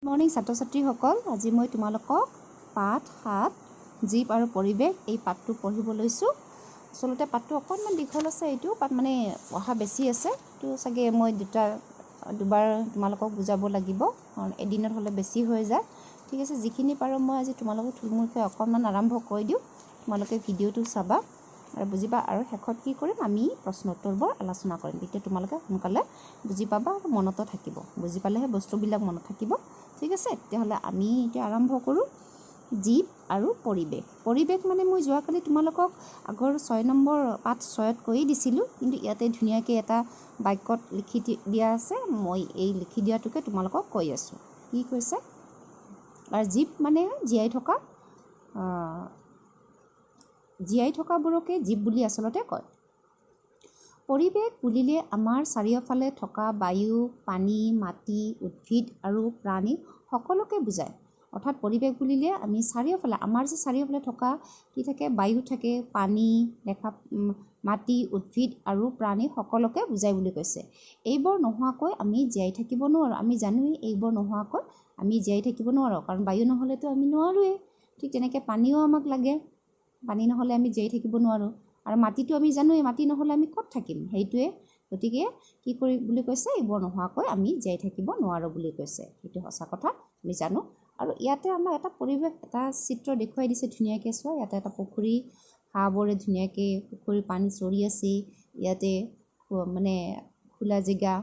Morning ছাত্ৰ ছাত্ৰীসকল, আজি মই তোমালোকক পাঠ 7 জীৱ আৰু পৰিৱেশ এই পাঠটো পঢ়িব লৈছোঁ। আচলতে পাঠটো অকণমান দীঘল আছে, এইটো পাঠ মানে পঢ়া বেছি আছে, তো চাগে মই দুবাৰ তোমালোকক বুজাব লাগিব, কাৰণ এদিনত হ'লে বেছি হৈ যায়। ঠিক আছে, যিখিনি পাৰোঁ মই আজি তোমালোকক থুলমূলকৈ অকণমান আৰম্ভ কৰি দিওঁ, তোমালোকে ভিডিঅ'টো চাবা আৰু বুজিবা, আৰু শেষত কি কৰিম, আমি প্ৰশ্ন উত্তৰবোৰ আলোচনা কৰিম। তেতিয়া তোমালোকে সোনকালে বুজি পাবা আৰু মনতো থাকিব, বুজি পালেহে বস্তুবিলাক মনত থাকিব। ঠিক আছে, তেতিয়াহ'লে আমি এতিয়া আৰম্ভ কৰোঁ। জীৱ আৰু পৰিৱেশ। পৰিৱেশ মানে মই যোৱাকালি তোমালোকক আগৰ 6 নম্বৰ পাঠ 6ত কৈয়ে দিছিলোঁ, কিন্তু ইয়াতে ধুনীয়াকৈ এটা বাক্যত লিখি দিয়া আছে, মই এই লিখি দিয়াটোকে তোমালোকক কৈ আছোঁ। কি কৈছে? আৰু জীৱ মানে জীয়াই থকাবোৰকে জীৱ বুলি আচলতে কয়। পৰিৱেশ বুলিলে আমাৰ চাৰিওফালে থকা বায়ু, পানী, মাটি, উদ্ভিদ আৰু প্ৰাণী সকলোকে বুজায়। অৰ্থাৎ পৰিৱেশ বুলিলে আমি চাৰিওফালে, আমাৰ যে চাৰিওফালে থকা কি থাকে, বায়ু থাকে, পানী, মাটি, উদ্ভিদ আৰু প্ৰাণী সকলোকে বুজায় বুলি কৈছে। এইবোৰ নোহোৱাকৈ আমি জীয়াই থাকিব নোৱাৰোঁ। আমি জানোৱেই এইবোৰ নোহোৱাকৈ আমি জীয়াই থাকিব নোৱাৰোঁ, কাৰণ বায়ু নহ'লেতো আমি নোৱাৰোৱেই। ঠিক তেনেকৈ পানীও আমাক লাগে, পানী নহ'লে আমি জীয়াই থাকিব নোৱাৰোঁ। আৰু মাটিটো আমি জানোৱেই, মাটি নহ'লে আমি ক'ত থাকিম, সেইটোৱে। গতিকে কি কৰি বুলি কৈছে, এইবোৰ নোহোৱাকৈ আমি জীয়াই থাকিব নোৱাৰোঁ বুলি কৈছে। সেইটো সঁচা কথা, আমি জানো। আৰু ইয়াতে আমাৰ এটা পৰিৱেশ, এটা চিত্ৰ দেখুৱাই দিছে ধুনীয়াকৈ। চোৱা, ইয়াতে এটা পুখুৰী, হাঁহবোৰে ধুনীয়াকৈ পুখুৰীৰ পানী চৰি আছে। ইয়াতে মানে খোলা জেগা,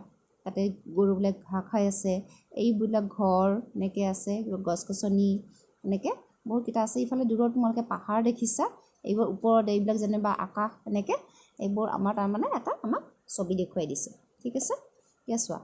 তাতে গৰুবিলাক ঘাঁহ খাই আছে। এইবিলাক ঘৰ এনেকৈ আছে, গছ গছনি এনেকৈ বহুতকেইটা আছে। ইফালে দূৰত তোমালোকে পাহাৰ দেখিছা, এইবোৰ ওপৰত এইবিলাক যেনিবা আকাশ, এনেকৈ এইবোৰ আমাৰ তাৰমানে এটা আমাক ছবি দেখুৱাই দিছে। ঠিক আছে, এতিয়া চোৱা,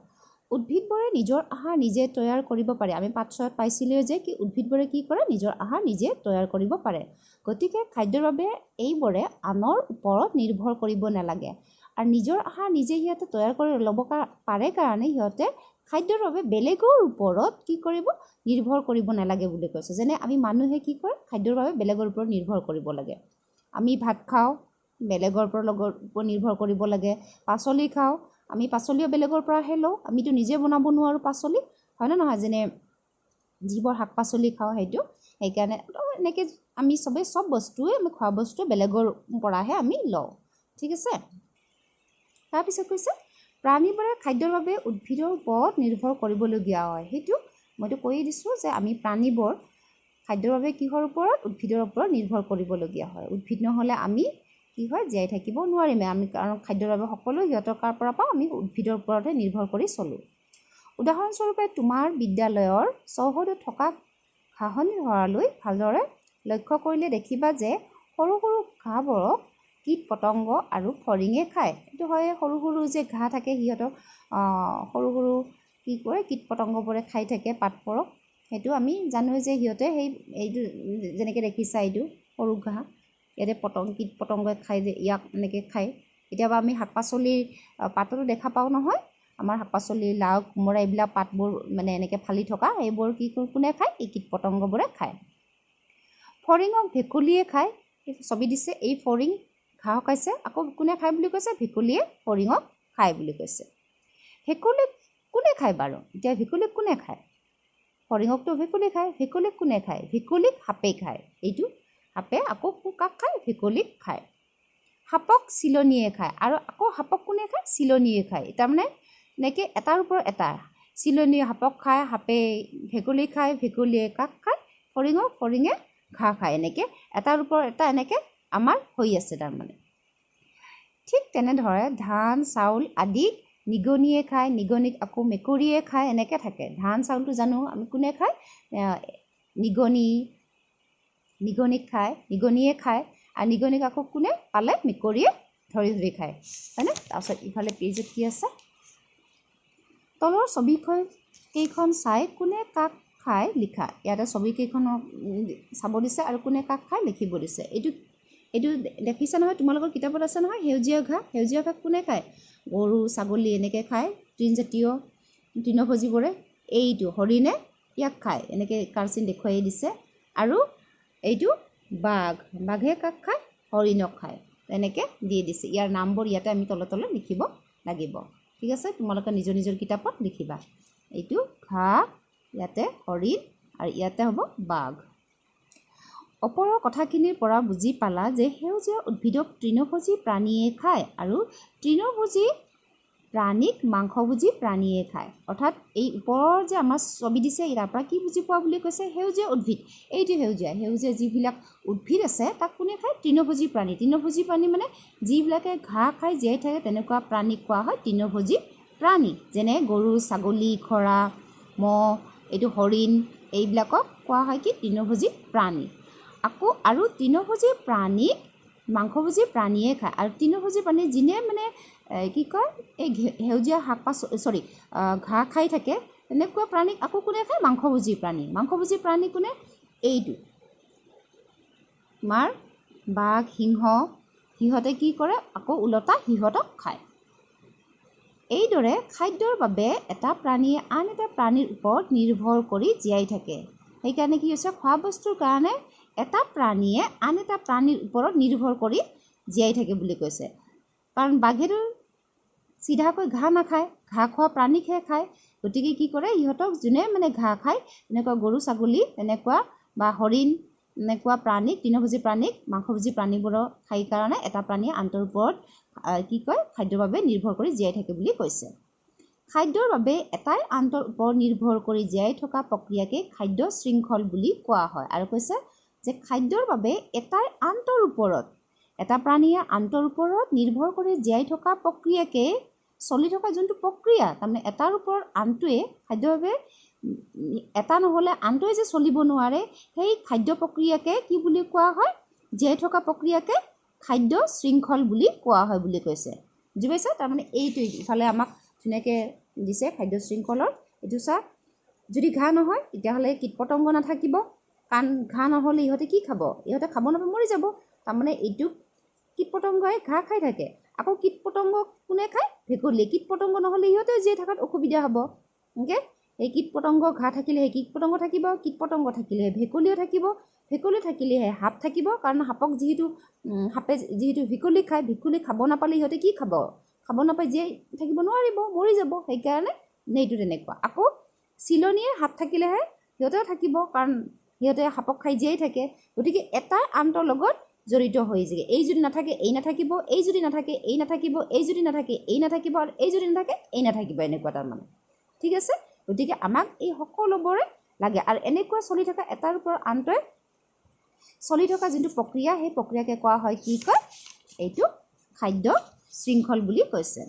উদ্ভিদবোৰে নিজৰ আহাৰ নিজে তৈয়াৰ কৰিব পাৰে। আমি পাঠ 6ত পাইছিলোঁ যে কি উদ্ভিদবোৰে কি কৰে, নিজৰ আহাৰ নিজে তৈয়াৰ কৰিব পাৰে। গতিকে খাদ্যৰ বাবে এইবোৰে আনৰ ওপৰত নিৰ্ভৰ কৰিব নালাগে। আৰু নিজৰ আহাৰ নিজে সিহঁতে তৈয়াৰ কৰি ল'ব পাৰে কাৰণে সিহঁতে খাদ্যৰ বাবে বেলেগৰ ওপৰত কি কৰিব, নিৰ্ভৰ কৰিব নালাগে বুলি কৈছে। যেনে আমি মানুহে কি কৰে, খাদ্যৰ বাবে বেলেগৰ ওপৰত নিৰ্ভৰ কৰিব লাগে। আমি ভাত খাওঁ, বেলেগৰ ওপৰত নিৰ্ভৰ কৰিব লাগে। পাচলি খাওঁ, আমি পাচলিও বেলেগৰ পৰাহে লওঁ, আমিতো নিজে বনাব নোৱাৰোঁ পাচলি, হয়নে নহয়? যেনে যিবোৰ শাক পাচলি খাওঁ সেইটো, সেইকাৰণে এনেকৈ আমি চব বস্তুৱে, আমি খোৱা বস্তু বেলেগৰ পৰাহে আমি লওঁ। ঠিক আছে, তাৰপিছত কৈছে প্ৰাণীবোৰে খাদ্যৰ বাবে উদ্ভিদৰ ওপৰত নিৰ্ভৰ কৰিবলগীয়া হয়। সেইটো মইতো কৈয়ে দিছোঁ যে আমি প্ৰাণীবোৰ খাদ্যৰ বাবে কিহৰ ওপৰত, উদ্ভিদৰ ওপৰত নিৰ্ভৰ কৰিবলগীয়া হয়। উদ্ভিদ নহ'লে আমি কি হয়, জীয়াই থাকিব নোৱাৰিমে আমি, কাৰণ খাদ্যৰ বাবে সকলো সিহঁতৰ কাৰ পৰা পাওঁ, আমি উদ্ভিদৰ ওপৰতহে নিৰ্ভৰ কৰি চলোঁ। উদাহৰণস্বৰূপে তোমাৰ বিদ্যালয়ৰ চৌহদত থকা ঘাঁহনি ভঁৰাললৈ ভালদৰে লক্ষ্য কৰিলে দেখিবা যে সৰু সৰু ঘাঁহবোৰক কীট পতংগ আৰু ফৰিঙে খায়। এইটো হয়, সৰু সৰু যে ঘাঁহ থাকে সিহঁতক সৰু সৰু কি কৰে, কীট পতংগবোৰে খাই থাকে পাতবোৰক। সেইটো আমি জানোৱেই যে সিহঁতে এইটো যেনেকৈ দেখিছা, এইটো সৰু ঘাঁহ, ইয়াতে কীট পতংগই খায় যে, ইয়াক এনেকৈ খায়। কেতিয়াবা আমি শাক পাচলিৰ পাততো দেখা পাওঁ নহয়, আমাৰ শাক পাচলি, লাও, কোমোৰা, এইবিলাক পাতবোৰ মানে এনেকৈ ফালি থকা, এইবোৰ কি কোনে খায়, এই কীট পতংগবোৰে খায়। ফৰিঙক ভেকুলীয়ে খায়, ছবি দিছে, এই ফৰিং ঘাঁহ খাইছে, আকৌ কোনে খায় বুলি কৈছে, ভেকুলীয়ে ফৰিঙক খায় বুলি কৈছে। ভেকুলীক কোনে খায় বাৰু? এতিয়া ভেকুলীক কোনে খায়? ফৰিঙকতো ভেকুলী খায়, ভেকুলীক কোনে খায়? ভেকুলীক সাপে খায়। এইটো সাপে আকৌ কাক খায়, ভেকুলীক খায়। সাপক চিলনীয়ে খায়, আৰু আকৌ সাপক কোনে খায়, চিলনীয়ে খায়। তাৰমানে এনেকৈ এটাৰ ওপৰত এটা, চিলনীয়ে সাপক খায়, সাপে ভেকুলীক খায়, ভেকুলীয়ে কাক খায়, ফৰিঙক, ফৰিঙে ঘাঁহ খায়। এনেকৈ এটাৰ ওপৰত এটা এনেকৈ আমাৰ হৈ আছে তাৰমানে। ঠিক তেনেদৰে ধান চাউল আদি নিগনিয়ে খায়, নিগনিক আকৌ মেকুৰীয়ে খায়, এনেকৈ থাকে। ধান চাউলটো জানো আমি কোনে খায়, নিগনিক খায়, নিগনিয়ে খায়, আৰু নিগনিক আকৌ কোনে পালে, মেকুৰীয়ে ধৰি ধৰি খায়, হয়নে? তাৰপিছত ইফালে পেজত কি আছে, তলৰ ছবিকেইখন চাই কোনে কাক খায় লিখা। ইয়াতে ছবিকেইখনক চাব দিছে আৰু কোনে কাক খায় লিখিব দিছে। এইটো দেখিছা নহয়, তোমালোকৰ কিতাপত আছে নহয়, সেউজীয়া ঘাঁহ। সেউজীয়া ঘাঁহ কোনে খায়? গৰু, ছাগলী এনেকৈ খায়, তৃণভোজীবোৰে। এইটো হৰিণে ইয়াক খায়, এনেকৈ কাৰ্চিন দেখুৱাই দিছে। আৰু এইটো বাঘ, বাঘে কাক খায়, হৰিণক খায়, এনেকৈ দি দিছে। ইয়াৰ নামবোৰ ইয়াতে আমি তলে তলে লিখিব লাগিব। ঠিক আছে, তোমালোকে নিজৰ নিজৰ কিতাপত লিখিবা। এইটো ঘাঁহ, ইয়াতে হৰিণ আৰু ইয়াতে হ'ব বাঘ। ওপৰৰ কথাখিনিৰ পৰা বুজি পালা যে সেউজীয়া উদ্ভিদক তৃণভোজী প্ৰাণীয়ে খায় আৰু তৃণভোজী প্ৰাণীক মাংসভোজী প্ৰাণীয়ে খায়। অৰ্থাৎ এই ওপৰৰ যে আমাৰ ছবি দিছে ইয়াৰ পৰা কি বুজি পোৱা বুলি কৈছে, সেউজীয়া উদ্ভিদ, এইটো সেউজীয়া যিবিলাক উদ্ভিদ আছে তাক কোনে খায়, তৃণভোজী প্ৰাণী। তৃণভোজী প্ৰাণী মানে যিবিলাকে ঘাঁহ খাই জীয়াই থাকে তেনেকুৱা প্ৰাণীক কোৱা হয় তৃণভোজী প্ৰাণী। যেনে গৰু, ছাগলী, ঘোঁৰা, ম'হ, এইটো হৰিণ, এইবিলাকক কোৱা হয় কি তৃণভোজী প্ৰাণী। আকৌ আৰু তৃণভোজী প্ৰাণীক মাংসভোজী প্ৰাণীয়ে খায়। আৰু তৃণভোজী প্ৰাণী যিনে মানে কি কয় এই সেউজীয়া শাক পাচলি ঘাঁহ খাই থাকে তেনেকুৱা প্ৰাণীক আকৌ কোনে খায়, মাংসভোজী প্ৰাণী। মাংসভোজী প্ৰাণী কোনে, এইটো আমাৰ বাঘ, সিংহ, সিহঁতে কি কৰে আকৌ ওলটা সিহঁতক খায়। এইদৰে খাদ্যৰ বাবে এটা প্ৰাণীয়ে আন এটা প্ৰাণীৰ ওপৰত নিৰ্ভৰ কৰি জীয়াই থাকে। সেইকাৰণে কি হৈছে, খোৱা বস্তুৰ কাৰণে এটা প্ৰাণীয়ে আন এটা প্ৰাণীৰ ওপৰত নিৰ্ভৰ কৰি জীয়াই থাকে বুলি কৈছে। কাৰণ বাঘেতো চিধাকৈ ঘাঁহ নাখায়, ঘাঁহ খোৱা প্ৰাণীকহে খায়। গতিকে কি কৰে, ইহঁতক যোনে মানে ঘাঁহ খায় এনেকুৱা গৰু, ছাগলী এনেকুৱা বা হৰিণ এনেকুৱা প্ৰাণীক, তৃণভোজী প্ৰাণীক মাংসভোজী প্ৰাণীবোৰৰ খাই কাৰণে এটা প্ৰাণীয়ে আনটোৰ ওপৰত কি কয় খাদ্যৰ বাবে নিৰ্ভৰ কৰি জীয়াই থাকে বুলি কৈছে। খাদ্যৰ বাবে এটাই আনটোৰ ওপৰত নিৰ্ভৰ কৰি জীয়াই থকা প্ৰক্ৰিয়াকে খাদ্য শৃংখল বুলি কোৱা হয়। আৰু কৈছে যে খাদ্যৰ বাবে এটাই আনটোৰ ওপৰত, এটা প্ৰাণীয়ে আনটোৰ ওপৰত নিৰ্ভৰ কৰি জীয়াই থকা প্ৰক্ৰিয়াকে চলি থকা যোনটো প্ৰক্ৰিয়া, তাৰমানে এটাৰ ওপৰত আনটোৱে খাদ্যৰ বাবে এটা নহ'লে আনটোৱে যে চলিব নোৱাৰে, সেই খাদ্য প্ৰক্ৰিয়াকে কি বুলি কোৱা হয়, জীয়াই থকা প্ৰক্ৰিয়াকে খাদ্য শৃংখল বুলি কোৱা হয় বুলি কৈছে। বুজি পাইছা? তাৰমানে এইটো ইফালে আমাক ধুনীয়াকৈ দিছে খাদ্য শৃংখলৰ। এইটো চা, যদি ঘাঁহ নহয় তেতিয়াহ'লে কীট পতংগ নাথাকিব, কাৰণ ঘাঁহ নহ'লে ইহঁতে কি খাব, ইহঁতে খাব নাপায় মৰি যাব। তাৰমানে এইটো কীট পতংগই ঘাঁহ খাই থাকে। আকৌ কীট পতংগ কোনে খায়, ভেকুলী। কীট পতংগ নহ'লে ইহঁতেও জীয়াই থকাত অসুবিধা হ'ব। অ'কে, সেই কীট পতংগ ঘাঁহ থাকিলেহে কীট পতংগ থাকিব, কীট পতংগ থাকিলেহে ভেকুলীও থাকিব, ভেকুলী থাকিলেহে সাপ থাকিব। কাৰণ সাপক সাপে যিহেতু ভেকুলী খায়, ভেকুলী খাব নাপালে ইহঁতে কি খাব, খাব নাপায় জীয়াই থাকিব নোৱাৰিব, মৰি যাব। সেইকাৰণে এইটো তেনেকুৱা। আকৌ চিলনীয়ে সাপ থাকিলেহে সিহঁতেও থাকিব, কাৰণ সিহঁতে সাপক খাই জীয়াই থাকে। গতিকে এটা আনটোৰ লগত জড়িত হৈ যায়। এই যদি নাথাকে এই নাথাকিব, এই যদি নাথাকে এই নাথাকিব, এই যদি নাথাকে এই নাথাকিব, আৰু এই যদি নাথাকে এই নাথাকিব, এনেকুৱা তাৰমানে। ঠিক আছে? গতিকে আমাক এই সকলোবোৰে লাগে। আৰু এনেকুৱা চলি থকা এটাৰ ওপৰত আনটোৱে চলি থকা যোনটো প্ৰক্ৰিয়া, সেই প্ৰক্ৰিয়াকে কোৱা হয় কি কয়, এইটো খাদ্য শৃংখল বুলি কৈছে।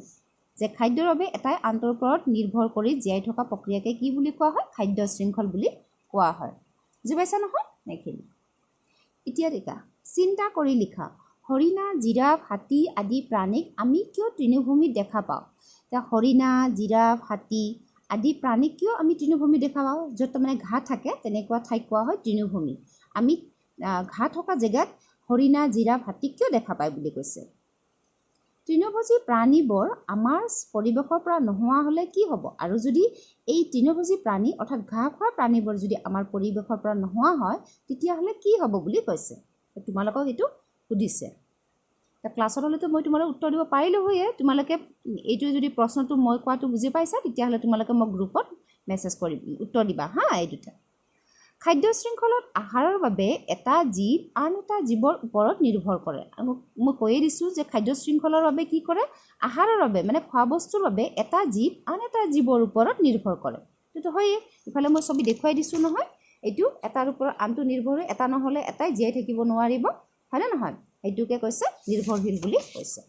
যে খাদ্যৰ বাবে এটাই আনটোৰ ওপৰত নিৰ্ভৰ কৰি জীয়াই থকা প্ৰক্ৰিয়াকে কি বুলি কোৱা হয়, খাদ্য শৃংখল বুলি কোৱা হয়। বুজি পাইছা নহয় এইখিনি? এতিয়া দেখা, চিন্তা কৰি লিখা। হৰিণা, জিৰাফ, হাতী আদি প্ৰাণীক আমি কিয় তৃণভূমিত দেখা পাওঁ? এতিয়া হৰিণা, জিৰাফ, হাতী আদি প্ৰাণীক কিয় আমি তৃণভূমিত দেখা পাওঁ? য'ত তাৰমানে ঘাঁহ থাকে তেনেকুৱা ঠাইক কোৱা হয় তৃণভূমি। আমি ঘাঁহ থকা জেগাত হৰিণা, জিৰাফ, হাতীক কিয় দেখা পায় বুলি কৈছে। তৃণভোজী প্ৰাণীবোৰ আমাৰ পৰিৱেশৰ পৰা নোহোৱা হ'লে কি হ'ব? আৰু যদি এই তৃণভোজী প্ৰাণী অৰ্থাৎ ঘাঁহ খোৱা প্ৰাণীবোৰ যদি আমাৰ পৰিৱেশৰ পৰা নোহোৱা হয় তেতিয়াহ'লে কি হ'ব বুলি কৈছে। তোমালোকক এইটো সুধিছে। ক্লাছত হ'লেতো মই তোমালোকক উত্তৰ দিব পাৰিলোঁ হয়ে। তোমালোকে এইটো যদি প্ৰশ্নটো মই কোৱাটো বুজি পাইছা তেতিয়াহ'লে তোমালোকে মোক গ্ৰুপত মেছেজ কৰি উত্তৰ দিবা হা। এই দুটা খাদ্য শৃংখলত আহাৰৰ বাবে এটা জীৱ আন এটা জীৱৰ ওপৰত নিৰ্ভৰ কৰে। মই কৈয়ে দিছোঁ যে খাদ্য শৃংখলৰ বাবে কি কৰে, আহাৰৰ বাবে মানে খোৱা বস্তুৰ বাবে এটা জীৱ আন এটা জীৱৰ ওপৰত নিৰ্ভৰ কৰে। এইটো হয়েই। ইফালে মই ছবি দেখুৱাই দিছোঁ নহয়, এইটো এটাৰ ওপৰত আনটো নিৰ্ভৰ হৈ, এটা নহ'লে এটাই জীয়াই থাকিব নোৱাৰিব, হয়নে নহয়? সেইটোকে কৈছে নিৰ্ভৰশীল বুলি কৈছে।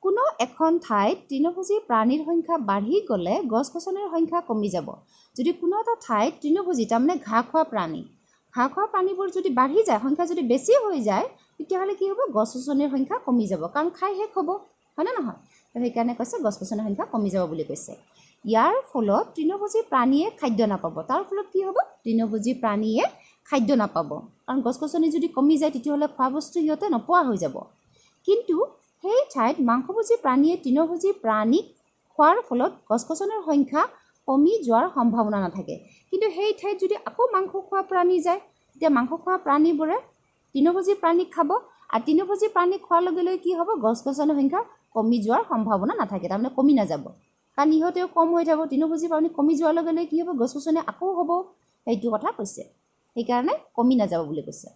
কোনো এখন ঠাইত তৃণভোজী প্ৰাণীৰ সংখ্যা বাঢ়ি গ'লে গছ গছনিৰ সংখ্যা কমি যাব। যদি কোনো এটা ঠাইত তৃণভোজী তাৰমানে ঘাঁহ খোৱা প্ৰাণীবোৰ যদি বাঢ়ি যায়, সংখ্যা যদি বেছি হৈ যায় তেতিয়াহ'লে কি হ'ব, গছ গছনিৰ সংখ্যা কমি যাব, কাৰণ খাই শেষ হ'ব, হয়নে নহয়? সেইকাৰণে কৈছে গছ গছনিৰ সংখ্যা কমি যাব বুলি কৈছে। ইয়াৰ ফলত তৃণভোজী প্ৰাণীয়ে খাদ্য নাপাব। তাৰ ফলত কি হ'ব, তৃণভোজী প্ৰাণীয়ে খাদ্য নাপাব, কাৰণ গছ গছনি যদি কমি যায় তেতিয়াহ'লে খোৱা বস্তু সিহঁতে নোপোৱা হৈ যাব। কিন্তু সেই ঠাইত মাংসভোজী প্ৰাণীয়ে তৃণভোজী প্ৰাণীক খোৱাৰ ফলত গছ গছনিৰ সংখ্যা কমি যোৱাৰ সম্ভাৱনা নাথাকে। কিন্তু সেই ঠাইত যদি আকৌ মাংস খোৱা প্ৰাণী যায় তেতিয়া মাংস খোৱা প্ৰাণীবোৰে তৃণভোজী প্ৰাণীক খাব, আৰু তৃণভোজী প্ৰাণীক খোৱাৰ লগে লগে কি হ'ব, গছ গছনিৰ সংখ্যা কমি যোৱাৰ সম্ভাৱনা নাথাকে, তাৰমানে কমি নাযাব। কাৰণ ইহঁতেও কম হৈ যাব, তৃণভোজী প্ৰাণী কমি যোৱাৰ লগে লগে কি হ'ব, গছ গছনি আকৌ হ'ব, সেইটো কথা কৈছে। সেইকাৰণে কমি নাযাব বুলি কৈছে।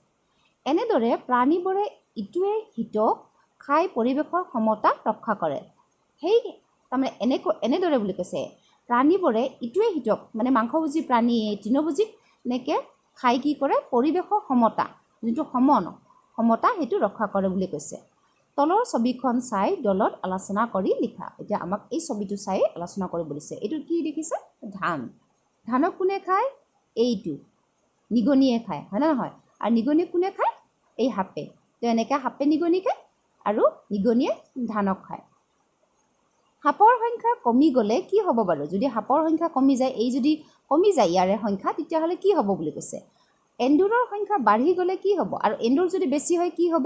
এনেদৰে প্ৰাণীবোৰে ইটোৱে সিটোক খাই পৰিৱেশৰ সমতা ৰক্ষা কৰে। সেই তাৰমানে এনেদৰে বুলি কৈছে, প্ৰাণীবোৰে ইটোৱে সিটোক মানে মাংসভোজী প্ৰাণী তৃণভোজীক এনেকৈ খাই কি কৰে, পৰিৱেশৰ সমতা, যিটো সমতা সেইটো ৰক্ষা কৰে বুলি কৈছে। তলৰ ছবিখন চাই দলত আলোচনা কৰি লিখা। এতিয়া আমাক এই ছবিটো চাই আলোচনা কৰিব দিছে। এইটো কি দেখিছে, ধানক কোনে খায়, এইটো নিগনিয়ে খায়, হয় নে নহয়? আৰু নিগনিক কোনে খায়, এই সাপে। তো এনেকৈ সাপে নিগনি খায় আৰু নিগনিয়ে ধানক খায়। সাপৰ সংখ্যা কমি গ'লে কি হ'ব বাৰু? যদি সাপৰ সংখ্যা কমি যায়, এই যদি কমি যায় ইয়াৰে সংখ্যা, তেতিয়াহ'লে কি হ'ব বুলি কৈছে। এন্দুৰৰ সংখ্যা বাঢ়ি গ'লে কি হ'ব, আৰু এন্দুৰ যদি বেছি হয় কি হ'ব,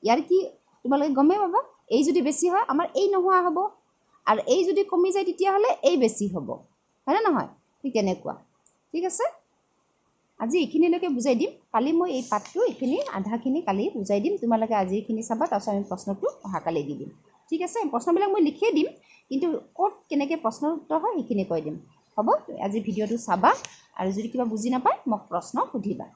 ইয়াৰ কি তোমালোকে গমেই পাবা। এই যদি বেছি হয় আমাৰ এই নোহোৱা হ'ব, আৰু এই যদি কমি যায় তেতিয়াহ'লে এই বেছি হ'ব, হয়নে নহয়? ঠিক তেনেকুৱা। ঠিক আছে, আজি এইখিনিলৈকে বুজাই দিম। কালি মই এই পাঠটো এইখিনি আধাখিনি কালি বুজাই দিম। তোমালোকে আজি এইখিনি চাবা, তাৰপিছত আমি প্ৰশ্নটো অহাকালি দি দিম। ঠিক আছে, প্ৰশ্নবিলাক মই লিখিয়ে দিম, কিন্তু ক'ত কেনেকৈ প্ৰশ্নৰ উত্তৰ হয় সেইখিনি কৈ দিম। হ'ব, আজি ভিডিঅ'টো চাবা, আৰু যদি কিবা বুজি নাপায় মোক প্ৰশ্ন সুধিবা।